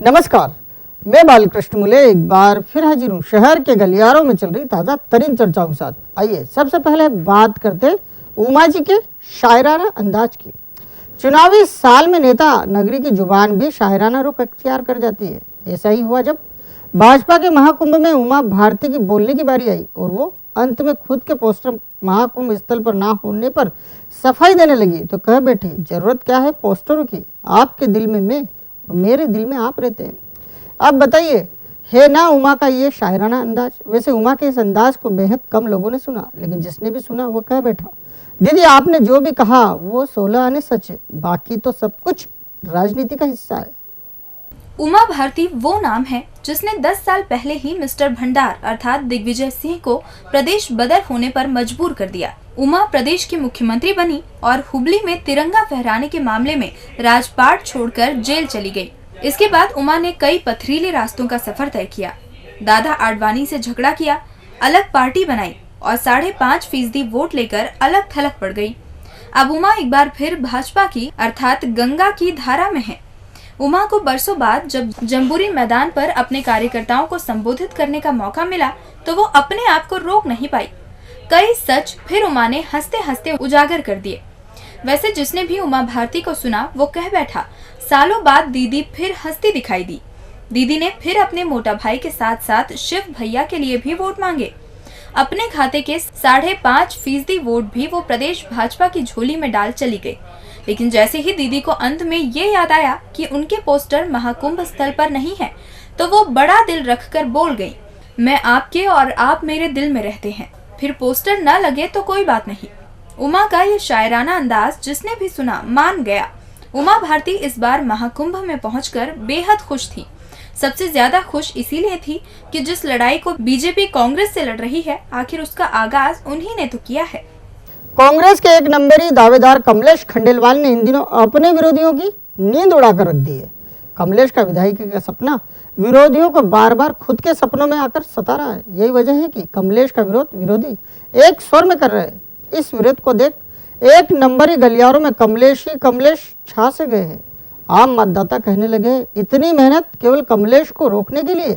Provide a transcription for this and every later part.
नमस्कार, मैं बालकृष्ण मुले एक बार फिर हाजिर हूँ शहर के गलियारों में चल रही ताज़ा तरीन चर्चाओं के साथ। आइए सबसे पहले बात करते उमा जी के शायराना अंदाज की। चुनावी साल में नेता नगरी की जुबान भी शायराना रुख अख्तियार कर जाती है। ऐसा ही हुआ जब भाजपा के महाकुंभ में उमा भारती की बोलने की बारी आई और वो अंत में खुद के पोस्टर महाकुंभ स्थल पर ना होने पर सफाई देने लगी तो कह बैठी, जरूरत क्या है पोस्टरों की, आपके दिल में मैं और मेरे दिल में आप रहते हैं। अब बताइए, है ना उमा का ये शायराना अंदाज। वैसे उमा के इस अंदाज को बेहद कम लोगों ने सुना, लेकिन जिसने भी सुना वो कह बैठा, दीदी आपने जो भी कहा वो 16 आने सच है, बाकी तो सब कुछ राजनीति का हिस्सा है। उमा भारती वो नाम है जिसने 10 साल पहले ही मिस्टर भंडार अर्थात दिग्विजय सिंह को प्रदेश बदर होने पर मजबूर कर दिया। उमा प्रदेश की मुख्यमंत्री बनी और हुबली में तिरंगा फहराने के मामले में राजपाट छोड़कर जेल चली गई। इसके बाद उमा ने कई पथरीले रास्तों का सफर तय किया, दादा आडवाणी से झगड़ा किया, अलग पार्टी बनाई और 5.5% वोट लेकर अलग थलग पड़ गई। अब उमा एक बार फिर भाजपा की अर्थात गंगा की धारा में है। उमा को बरसों बाद जब जम्बूरी मैदान पर अपने कार्यकर्ताओं को संबोधित करने का मौका मिला तो वो अपने आप को रोक नहीं पाई। कई सच फिर उमा ने हंसते हंसते उजागर कर दिए। वैसे जिसने भी उमा भारती को सुना वो कह बैठा, सालों बाद दीदी फिर हंसती दिखाई दी। दीदी ने फिर अपने मोटा भाई के साथ साथ शिव भैया के लिए भी वोट मांगे। अपने खाते के 5.5% वोट भी वो प्रदेश भाजपा की झोली में डाल चली गई। लेकिन जैसे ही दीदी को अंत में ये याद आया कि उनके पोस्टर महाकुंभ स्थल पर नहीं है, तो वो बड़ा दिल रखकर बोल गई, मैं आपके और आप मेरे दिल में रहते हैं, फिर पोस्टर न लगे तो कोई बात नहीं। उमा का ये शायराना अंदाज जिसने भी सुना मान गया। उमा भारती इस बार महाकुंभ में पहुंचकर बेहद खुश थी। सबसे ज्यादा खुश इसीलिए थी कि जिस लड़ाई को बीजेपी कांग्रेस से लड़ रही है, आखिर उसका आगाज उन्हीं ने तो किया है। कांग्रेस के एक नंबरी दावेदार कमलेश खंडेलवाल ने इन दिनों अपने विरोधियों की नींद उड़ाकर रख दी है। कमलेश का विधायकी का सपना विरोधियों को बार बार खुद के सपनों में आकर सता रहा है। यही वजह है कि कमलेश का विरोध विरोधी एक स्वर में कर रहे हैं। इस विरोध को देख एक नंबरी गलियारों में कमलेश ही कमलेश छा से गए हैं। आम मतदाता कहने लगे, इतनी मेहनत केवल कमलेश को रोकने के लिए,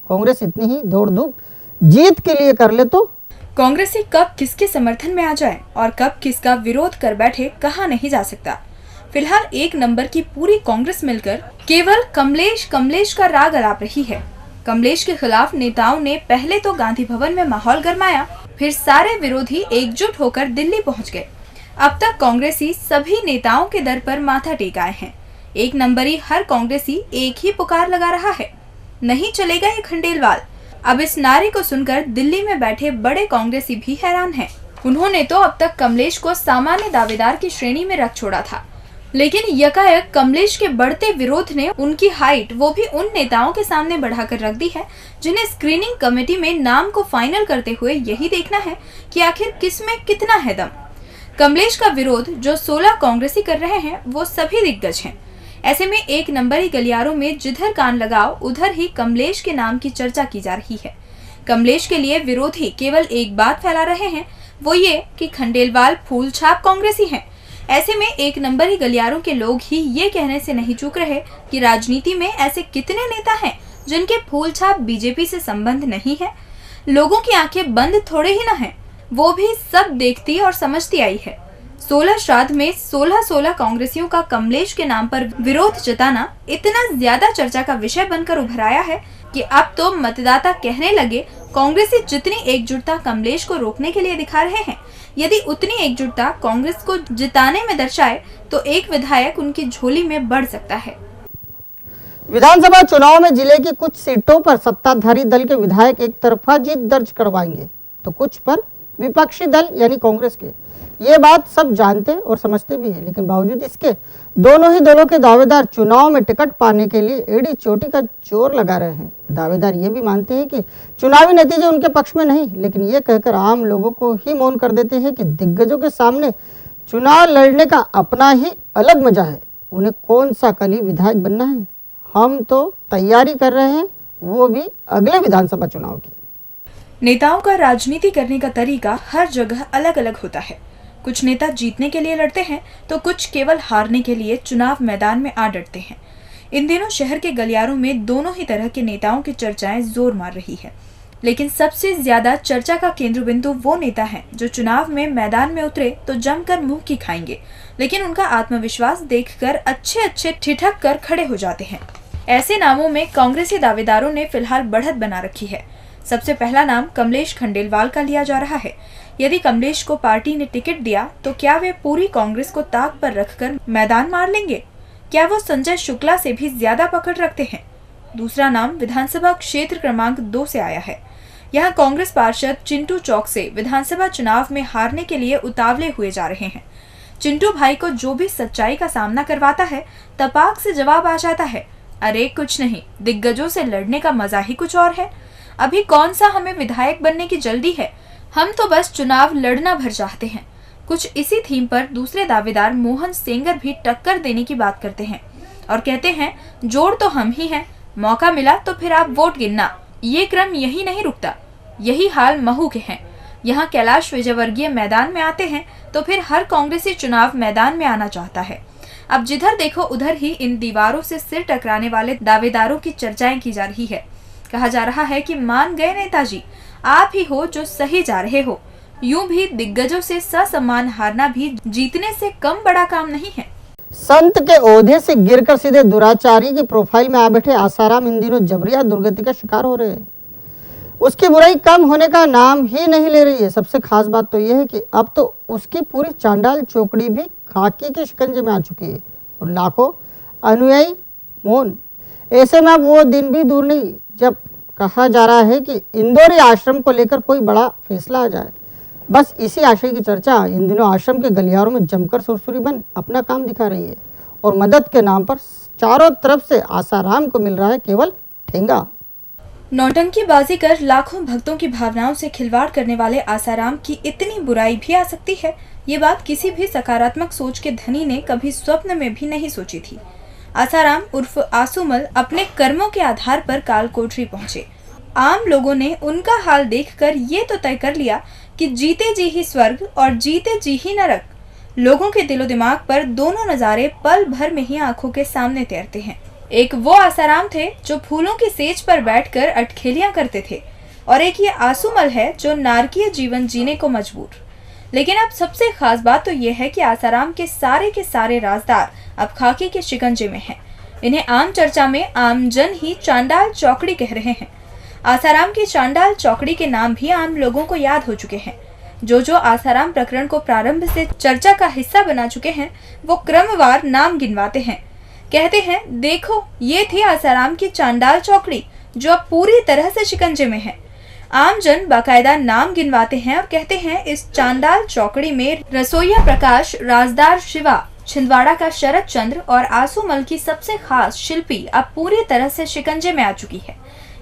कांग्रेस इतनी ही दौड़ धूप जीत के लिए कर ले तो कांग्रेसी कब किसके समर्थन में आ जाए और कब किसका विरोध कर बैठे कहा नहीं जा सकता। फिलहाल एक नंबर की पूरी कांग्रेस मिलकर केवल कमलेश कमलेश का राग अलाप रही है। कमलेश के खिलाफ नेताओं ने पहले तो गांधी भवन में माहौल गरमाया, फिर सारे विरोधी एकजुट होकर दिल्ली पहुंच गए। अब तक कांग्रेसी सभी नेताओं के दर पर माथा टेकाए हैं। एक नंबरी हर कांग्रेसी एक ही पुकार लगा रहा है, नहीं चलेगा ये खंडेलवाल। अब इस नारे को सुनकर दिल्ली में बैठे बड़े कांग्रेसी भी हैरान हैं। उन्होंने तो अब तक कमलेश को सामान्य दावेदार की श्रेणी में रख छोड़ा था, लेकिन यकायक कमलेश के बढ़ते विरोध ने उनकी हाइट वो भी उन नेताओं के सामने बढ़ाकर रख दी है जिन्हें स्क्रीनिंग कमेटी में नाम को फाइनल करते हुए यही देखना है कि आखिर किस में कितना है दम। कमलेश का विरोध जो 16 कांग्रेसी कर रहे हैं वो सभी दिग्गज हैं। ऐसे में एक नंबरी गलियारों में जिधर कान लगाओ उधर ही कमलेश के नाम की चर्चा की जा रही है। कमलेश के लिए विरोधी केवल एक बात फैला रहे हैं, वो ये कि खंडेलवाल फूल छाप कांग्रेसी हैं। ऐसे में एक नंबरी गलियारों के लोग ही ये कहने से नहीं चूक रहे कि राजनीति में ऐसे कितने नेता हैं जिनके फूल छाप बीजेपी से संबंध नहीं है। लोगों की आंखें बंद थोड़े ही न है, वो भी सब देखती और समझती आई है। 16 श्राद्ध में 16 कांग्रेसियों का कमलेश के नाम पर विरोध जताना इतना ज्यादा चर्चा का विषय बनकर उभर आया है कि अब तो मतदाता कहने लगे कांग्रेसी जितनी एकजुटता कमलेश को रोकने के लिए दिखा रहे हैं, यदि उतनी एकजुटता कांग्रेस को जिताने में दर्शाए तो एक विधायक उनकी झोली में बढ़ सकता है। विधानसभा चुनाव में जिले की कुछ सीटों पर सत्ताधारी दल के विधायक एक तरफा जीत दर्ज करवाएंगे तो कुछ पर विपक्षी दल यानी कांग्रेस के। ये बात सब जानते और समझते भी हैं, लेकिन बावजूद इसके दोनों ही दलों के दावेदार चुनाव में टिकट पाने के लिए एड़ी चोटी का जोर लगा रहे हैं। दावेदार ये भी मानते हैं कि चुनावी नतीजे उनके पक्ष में नहीं, लेकिन ये कहकर आम लोगों को ही मौन कर देते हैं कि दिग्गजों के सामने चुनाव लड़ने का अपना ही अलग मजा है। उन्हें कौन सा कली विधायक बनना है, हम तो तैयारी कर रहे हैं, वो भी अगले विधानसभा चुनाव की। नेताओं का राजनीति करने का तरीका हर जगह अलग अलग होता है। कुछ नेता जीतने के लिए लड़ते हैं तो कुछ केवल हारने के लिए चुनाव मैदान में आ डटते हैं। इन दिनों शहर के गलियारों में दोनों ही तरह के नेताओं की चर्चाएं जोर मार रही है, लेकिन सबसे ज्यादा चर्चा का केंद्र बिंदु वो नेता हैं जो चुनाव में मैदान में उतरे तो जमकर मुंह की खाएंगे, लेकिन उनका आत्मविश्वास देखकर अच्छे ठिठक कर खड़े हो जाते हैं। ऐसे नामों में कांग्रेसी दावेदारों ने फिलहाल बढ़त बना रखी है। सबसे पहला नाम कमलेश खंडेलवाल का लिया जा रहा है। यदि कमलेश को पार्टी ने टिकट दिया तो क्या वे पूरी कांग्रेस को ताक पर रखकर मैदान मार लेंगे? क्या वो संजय शुक्ला से भी ज्यादा पकड़ रखते हैं? दूसरा नाम विधानसभा क्षेत्र क्रमांक 2 से आया है। यहाँ कांग्रेस पार्षद चिंटू चौकसे विधानसभा चुनाव में हारने के लिए उतावले हुए जा रहे हैं। चिंटू भाई को जो भी सच्चाई का सामना करवाता है, तपाक से जवाब आ जाता है, अरे कुछ नहीं, दिग्गजों से लड़ने का मजा ही कुछ और है। अभी कौन सा हमें विधायक बनने की जल्दी है, हम तो बस चुनाव लड़ना भर चाहते हैं। कुछ इसी थीम पर दूसरे दावेदार मोहन सेंगर भी टक्कर देने की बात करते हैं और कहते हैं, जोड़ तो हम ही हैं, मौका मिला तो फिर आप वोट गिनना। ये क्रम यही नहीं रुकता। यही हाल महू के हैं। यहाँ कैलाश विजयवर्गीय मैदान में आते हैं तो फिर हर कांग्रेसी चुनाव मैदान में आना चाहता है। अब जिधर देखो उधर ही इन दीवारों से सिर टकराने वाले दावेदारों की चर्चाएं की जा रही है। कहा जा रहा है कि मान गए नेताजी, आप ही हो जो सही जा रहे हो। यूं भी दिग्गजों से ससम्मान हारना भी जीतने से कम बड़ा काम नहीं है। संत के ओहदे से गिरकर सीधे दुराचारी की प्रोफाइल में आ बैठे आसाराम इन दिनों जबरिया दुर्गति का शिकार हो रहे हैं। उसकी बुराई कम होने का नाम ही नहीं ले रही है। सबसे खास बात तो यह है कि अब तो उसकी पूरी चांडाल चौकड़ी भी खाकी के शिकंजे में आ चुकी है और लाखों अनुयायी मौन। ऐसे में वो दिन भी दूर नहीं जब कहा जा रहा है कि इंदौरी आश्रम को लेकर कोई बड़ा फैसला आ जाए। बस इसी आशय की चर्चा इन दिनों आश्रम के गलियारों में जमकर सुरसुरी बन अपना काम दिखा रही है और मदद के नाम पर चारों तरफ से आसाराम को मिल रहा है केवल ठेंगा। नौटंकीबाजी कर लाखों भक्तों की भावनाओं से खिलवाड़ करने वाले आसाराम की इतनी बुराई भी आ सकती है, ये बात किसी भी सकारात्मक सोच के धनी ने कभी स्वप्न में भी नहीं सोची थी। आसाराम उर्फ आसुमल अपने कर्मों के आधार पर काल कोठरी पहुंचे। आम लोगों ने उनका हाल देखकर ये तो तय कर लिया कि जीते जी ही स्वर्ग और जीते जी ही नरक। लोगों के दिलो दिमाग पर दोनों नजारे पल भर में ही आंखों के सामने तैरते हैं। एक वो आसाराम थे जो फूलों की सेज पर बैठकर अटखेलियां करते थे और एक ये आसुमल है जो नारकीय जीवन जीने को मजबूर। लेकिन अब सबसे खास बात तो यह है कि आसाराम के सारे राजदार अब खाकी के शिकंजे में हैं। इन्हें आम चर्चा में आमजन ही चांडाल चौकड़ी कह रहे हैं। आसाराम की चांडाल चौकड़ी के नाम भी आम लोगों को याद हो चुके हैं। जो आसाराम प्रकरण को प्रारंभ से चर्चा का हिस्सा बना चुके हैं, वो क्रमवार नाम गिनवाते हैं। कहते हैं, देखो ये थी आसाराम की चांडाल चौकड़ी जो अब पूरी तरह से शिकंजे में है। आमजन बाकायदा नाम गिनवाते हैं और कहते हैं, इस चांडाल चौकड़ी में रसोइया प्रकाश, राजदार शिवा, छिंदवाड़ा का शरद चंद्र और आसुमल की सबसे खास शिल्पी अब पूरी तरह से शिकंजे में आ चुकी है।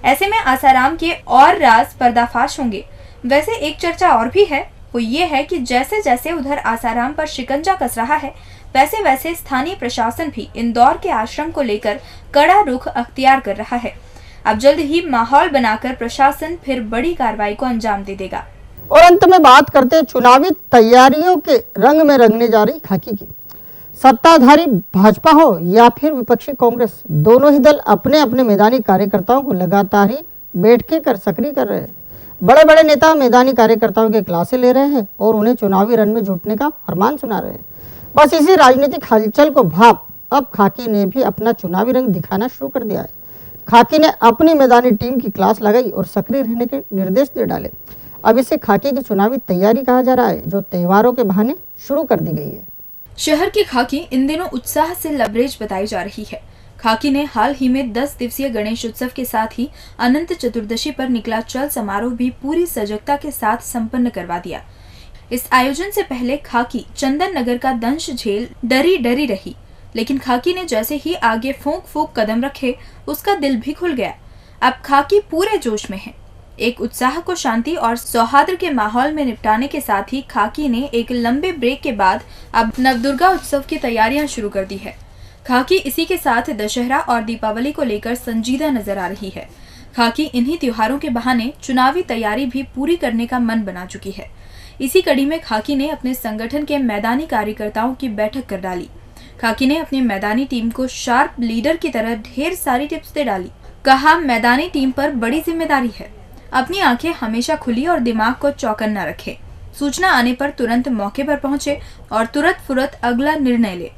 ऐसे में आसाराम के और राज पर्दाफाश होंगे। वैसे एक चर्चा और भी है, वो ये है कि जैसे जैसे उधर आसाराम पर शिकंजा कस रहा है, वैसे वैसे स्थानीय प्रशासन भी इंदौर के आश्रम को लेकर कड़ा रुख अख्तियार कर रहा है। अब जल्द ही माहौल बनाकर प्रशासन फिर बड़ी कार्रवाई को अंजाम दे देगा। और अंत में बात करते हैं चुनावी तैयारियों के रंग में रंगने जा रही खाकी की। सत्ताधारी भाजपा हो या फिर विपक्षी कांग्रेस, दोनों ही दल अपने अपने मैदानी कार्यकर्ताओं को लगातार ही बैठकें कर सक्रिय कर रहे हैं। बड़े बड़े नेता मैदानी कार्यकर्ताओं के क्लासे ले रहे हैं और उन्हें चुनावी रण में जुटने का फरमान सुना रहे हैं। बस इसी राजनीतिक हलचल को भाप अब खाकी ने भी अपना चुनावी रंग दिखाना शुरू कर दिया है। खाकी ने अपनी मैदानी टीम की क्लास लगाई और सक्रिय रहने के निर्देश दे डाले। अब इसे खाकी की चुनावी तैयारी कहा जा रहा है, जो त्योहारों के बहाने शुरू कर दी गई है। शहर की खाकी इन दिनों उत्साह से लबरेज बताई जा रही है। खाकी ने हाल ही में 10 दिवसीय गणेश उत्सव के साथ ही अनंत चतुर्दशी पर निकला चल समारोह भी पूरी सजगता के साथ संपन्न करवा दिया। इस आयोजन से पहले खाकी चंदन नगर का दंश झेल डरी डरी रही, लेकिन खाकी ने जैसे ही आगे फूंक फूंक कदम रखे, उसका दिल भी खुल गया। अब खाकी पूरे जोश में है। एक उत्साह को शांति और सौहार्द के माहौल में निपटाने के साथ ही खाकी ने एक लंबे ब्रेक के बाद अब नवदुर्गा उत्सव की तैयारियां शुरू कर दी है। खाकी इसी के साथ दशहरा और दीपावली को लेकर संजीदा नजर आ रही है। खाकी इन्हीं त्योहारों के बहाने चुनावी तैयारी भी पूरी करने का मन बना चुकी है। इसी कड़ी में खाकी ने अपने संगठन के मैदानी कार्यकर्ताओं की बैठक कर डाली। खाकी ने अपनी मैदानी टीम को शार्प लीडर की तरह ढेर सारी टिप्स दे डाली। कहा, मैदानी टीम पर बड़ी जिम्मेदारी है, अपनी आंखें हमेशा खुली और दिमाग को चौकन्ना रखे। सूचना आने पर तुरंत मौके पर पहुंचे और तुरंत फुरत अगला निर्णय ले।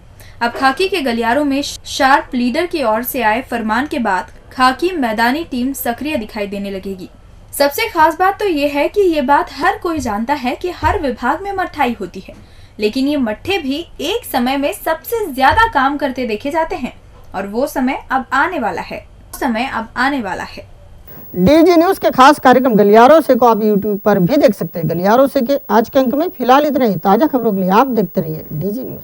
अब खाकी के गलियारों में शार्प लीडर की ओर से आए फरमान के बाद खाकी मैदानी टीम सक्रिय दिखाई देने लगेगी। सबसे खास बात तो ये है कि ये बात हर कोई जानता है कि हर विभाग में मट्ठाई होती है, लेकिन ये मट्ठे भी एक समय में सबसे ज्यादा काम करते देखे जाते हैं और वो समय अब आने वाला है। डीजी न्यूज के खास कार्यक्रम गलियारों से को आप यूट्यूब पर भी देख सकते हैं। गलियारों से के आज के अंक में फिलहाल इतना ही। ताजा खबरों के लिए आप देखते रहिए डीजी न्यूज।